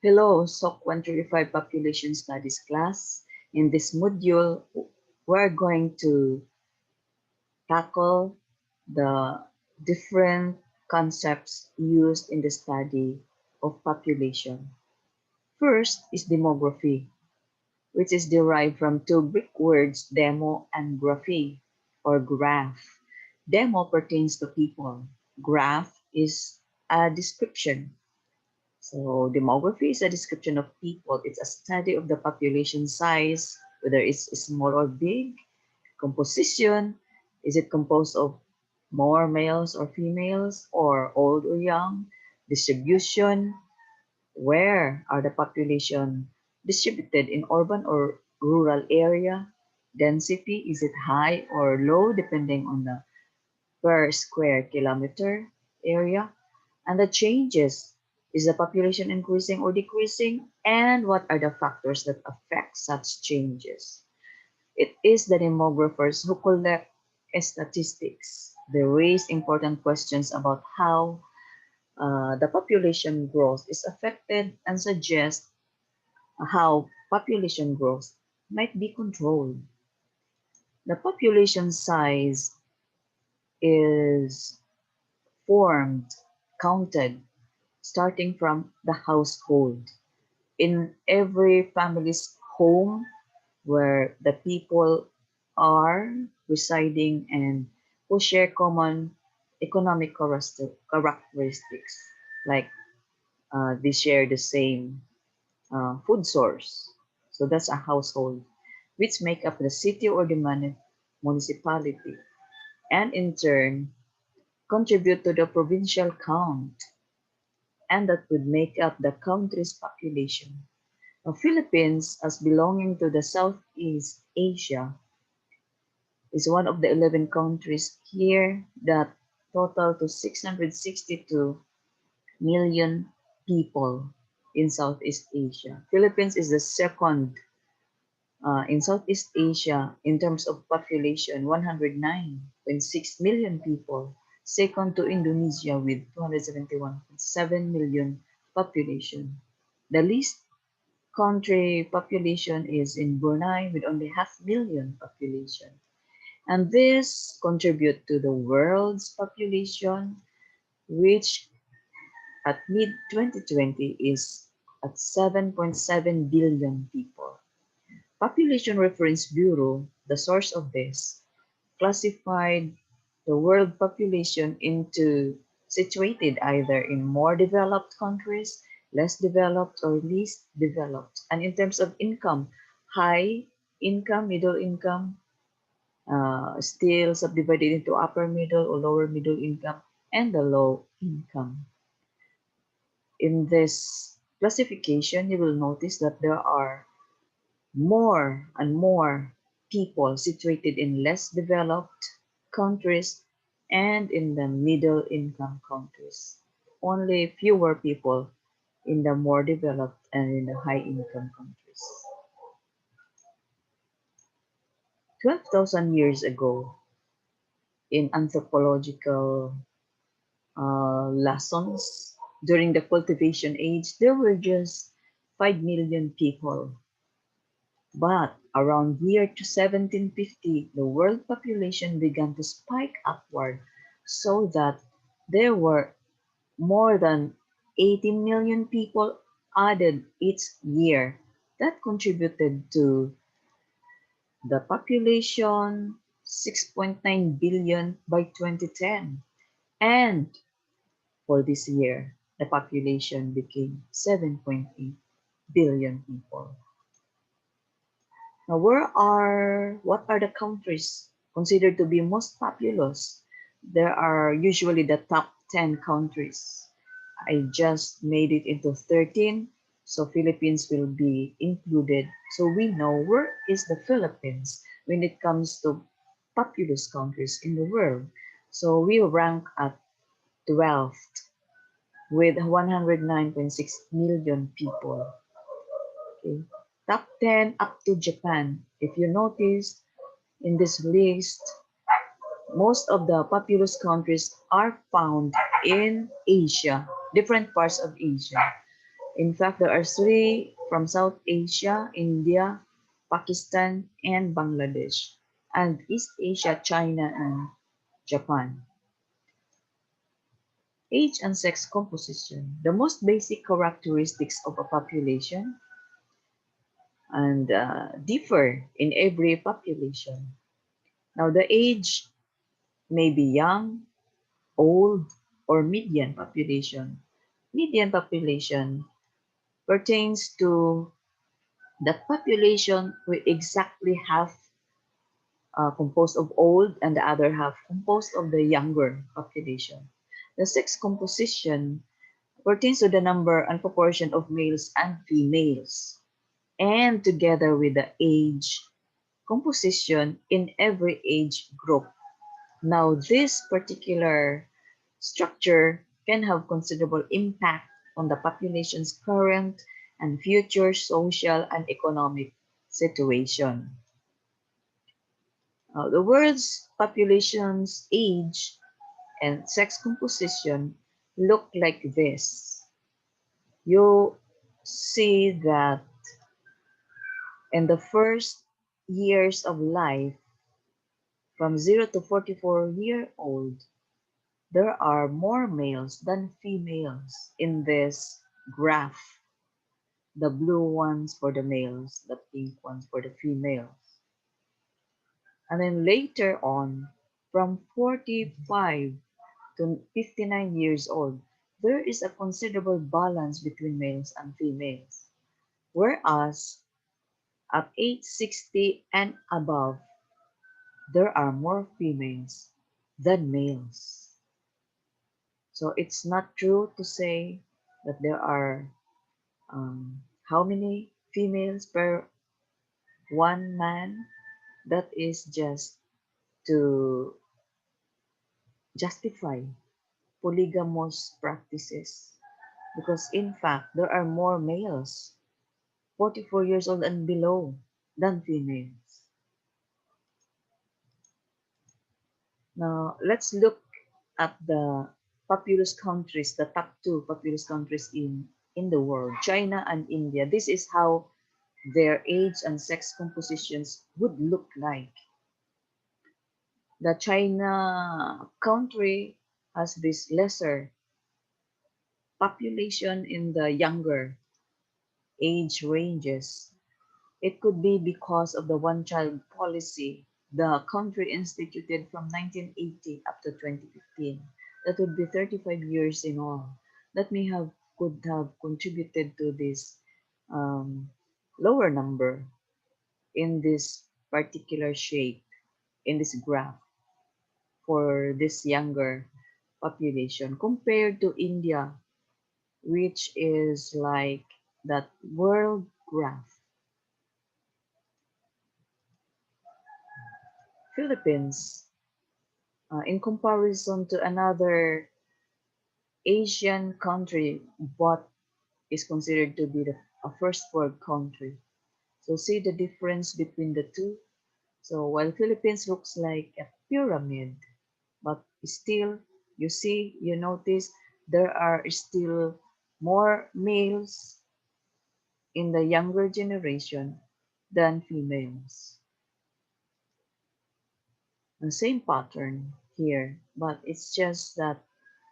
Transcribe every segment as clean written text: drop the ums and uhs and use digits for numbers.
Hello, SOC 135 Population Studies class. In this module, we're going to tackle the different concepts used in the study of population. First is demography, which is derived from two Greek words, demo and graphy, or graph. Demo pertains to people. Graph is a description. So demography is a description of people. It's a study of the population size, whether it's small or big. Composition, is it composed of more males or females, or old or young? Distribution, where are the population distributed in urban or rural area? Density, is it high or low depending on the per square kilometer area? And the changes, is the population increasing or decreasing? And what are the factors that affect such changes? It is the demographers who collect statistics. They raise important questions about how the population growth is affected and suggest how population growth might be controlled. The population size is formed, counted, starting from the household. In every family's home where the people are residing and who share common economic characteristics, like they share the same food source. So that's a household, which make up the city or the municipality, and in turn contribute to the provincial count, and that would make up the country's population. The Philippines, as belonging to the Southeast Asia, is one of the 11 countries here that total to 662 million people in Southeast Asia. Philippines is the second in Southeast Asia in terms of population, 109.6 million people, second to Indonesia with 271.7 million population. The least country population is in Brunei with only half million population. And this contribute to the world's population, which at mid 2020 is at 7.7 billion people. Population Reference Bureau, the source of this, classified the world population into situated either in more developed countries, less developed, or least developed. And in terms of income, high income, middle income, still subdivided into upper middle or lower middle income, and the low income. In this classification, you will notice that there are more and more people situated in less developed countries and in the middle income countries. Only fewer people in the more developed and in the high income countries. 12,000 years ago, in anthropological lessons, during the cultivation age, there were just 5 million people. But around year to 1750, the world population began to spike upward so that there were more than 18 million people added each year. That contributed to the population 6.9 billion by 2010. And for this year, the population became 7.8 billion people. Now, what are the countries considered to be most populous? There are usually the top 10 countries. I just made it into 13, so Philippines will be included. So we know where is the Philippines when it comes to populous countries in the world. So we rank at 12th with 109.6 million people. Okay. Top 10 up to Japan. If you notice in this list, most of the populous countries are found in Asia, different parts of Asia. In fact, there are three from South Asia, India, Pakistan, and Bangladesh, and East Asia, China, and Japan. Age and sex composition, the most basic characteristics of a population, and differ in every population. Now, the age may be young, old, or median population. Median population pertains to the population with exactly half composed of old and the other half composed of the younger population. The sex composition pertains to the number and proportion of males and females, and together with the age composition in every age group. Now, this particular structure can have considerable impact on the population's current and future social and economic situation. The world's population's age and sex composition look like this. You see that in the first years of life, from 0 to 44-year-old, there are more males than females in this graph. The blue ones for the males, the pink ones for the females. And then later on, from 45 to 59 years old, there is a considerable balance between males and females. Whereas at age 60 and above, there are more females than males. So it's not true to say that there are how many females per one man. That is just to justify polygamous practices. Because in fact, there are more males 44 years old and below than females. Now, let's look at the populous countries, the top two populous countries in the world, China and India. This is how their age and sex compositions would look like. The China country has this lesser population in the younger age ranges. It could be because of the one-child policy the country instituted from 1980 up to 2015. That would be 35 years in all. That may have could have contributed to this um, lower number in this particular shape in this graph for this younger population compared to India, which is like that world graph. Philippines, in comparison to another Asian country, but is considered to be a first world country. So see the difference between the two. So while Philippines looks like a pyramid, but still you notice there are still more males in the younger generation than females. The same pattern here, but it's just that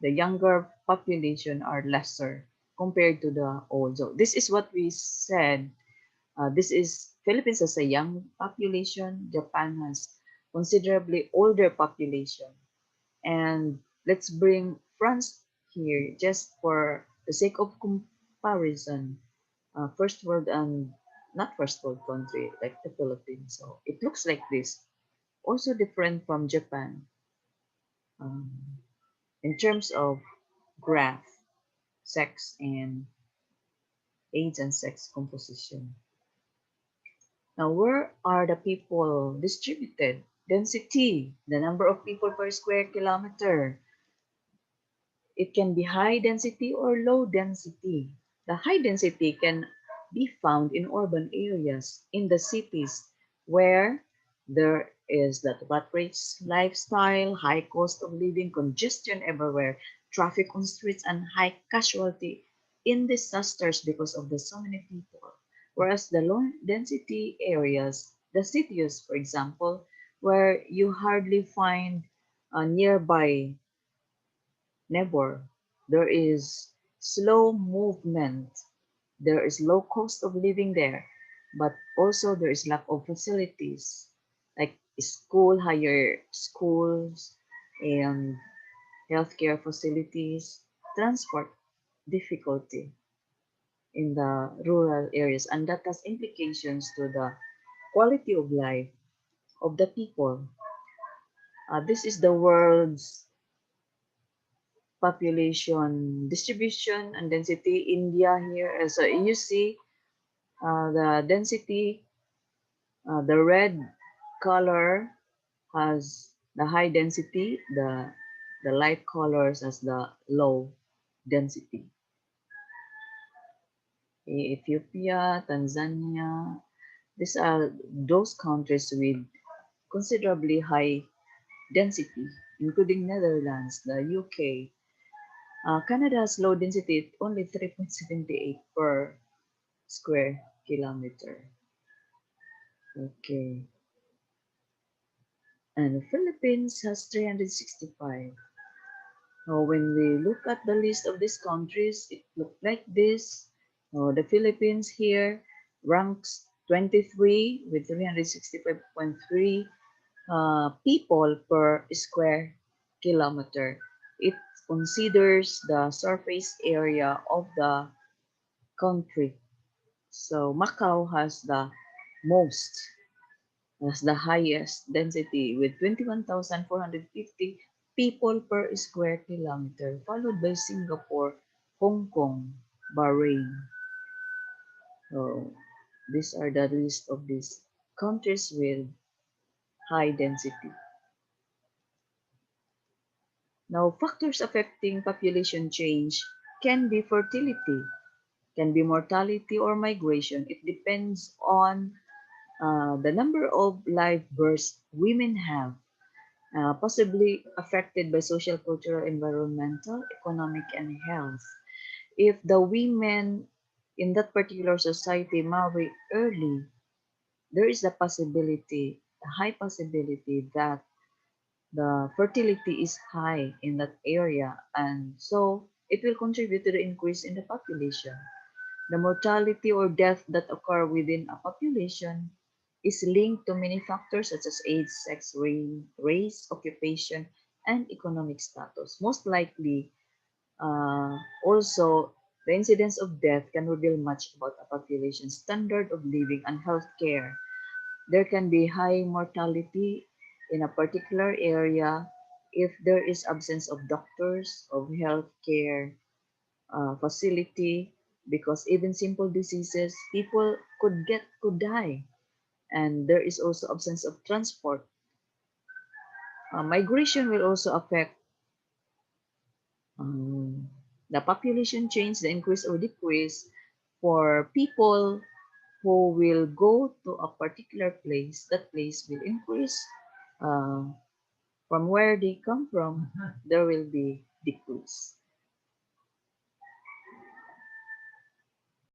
the younger population are lesser compared to the old. So this is what we said. This is Philippines has a young population. Japan has considerably older population. And let's bring France here just for the sake of comparison. First world and not first world country like the Philippines. So it looks like this. Also different from Japan um, in terms of graph, sex, and age and sex composition. Now, where are the people distributed? Density, the number of people per square kilometer. It can be high density or low density. The high density can be found in urban areas, in the cities, where there is that rat race lifestyle, high cost of living, congestion everywhere, traffic on streets, and high casualty in disasters because of the so many people. Whereas the low density areas, the cities, for example, where you hardly find a nearby neighbor, there is slow movement, there is low cost of living there, but also there is lack of facilities like higher schools, and healthcare facilities, transport difficulty in the rural areas, and that has implications to the quality of life of the people. This is the world's population distribution and density. India here, as you see, the density, the red color has the high density, the light colors as the low density. Ethiopia, Tanzania, these are those countries with considerably high density, including Netherlands, the UK. Canada has low density at only 3.78 per square kilometer. Okay. And the Philippines has 365. When we look at the list of these countries, it looks like this. The Philippines here ranks 23 with 365.3 people per square kilometer. It considers the surface area of the country. So Macau has the highest density with 21,450 people per square kilometer, followed by Singapore, Hong Kong, Bahrain. So these are the list of these countries with high density. Now, factors affecting population change can be fertility, can be mortality or migration. It depends on the number of live births women have, possibly affected by social, cultural, environmental, economic, and health. If the women in that particular society marry early, there is a high possibility that the fertility is high in that area, and so it will contribute to the increase in the population. The mortality or death that occur within a population is linked to many factors such as age, sex, race, occupation, and economic status. Most likely, also, the incidence of death can reveal much about a population's standard of living and health care. There can be high mortality in a particular area if there is absence of doctors, of healthcare facility, because even simple diseases, people could die, and there is also absence of transport. Migration will also affect um, the population change, the increase or decrease for people who will go to a particular place. That place will increase. Uh, from where they come from, there will be decrease.